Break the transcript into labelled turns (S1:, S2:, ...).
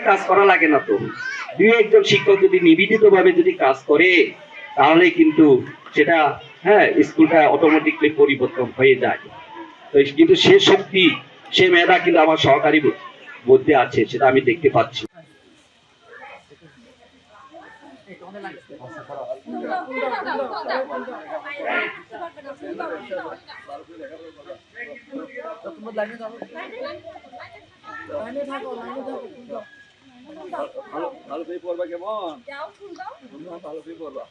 S1: কাজ করা লাগে না তো, দুই একজন শিক্ষক যদি নিবেদিত ভাবে যদি কাজ করে তাহলে কিন্তু সেটা স্কুলটা অটোমেটিকলি পরিবর্তন হয়ে যায়। তো কিন্তু সে শক্তি সে মেধা কিন্তু আমার সহকারী মধ্যে আছে, সেটা আমি দেখতে পাচ্ছি।
S2: ভালো পেয়ে পড়বা কেমন? ভালো পেয়ে পড়বা।